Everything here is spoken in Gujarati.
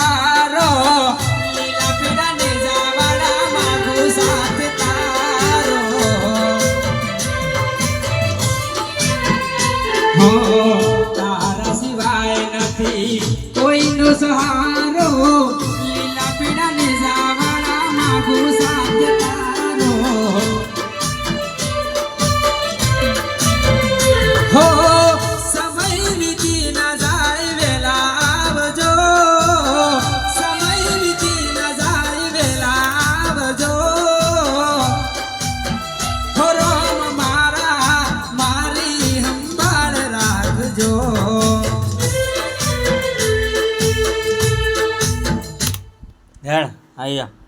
સહારો લીલા પીળા નેજાવાળા માગું સાથ તારો હો તારા સિવાય નથી કોઈનો સહારો લીલા પીળા નેજાવાળા માગું સાથ તારો હો સમય વીતી ના જાય વેલા આવજો સમય વીતી ના જાય વેલા આવજો હો રામ મારા મારી સંભાળ રાખજો હેણ આયા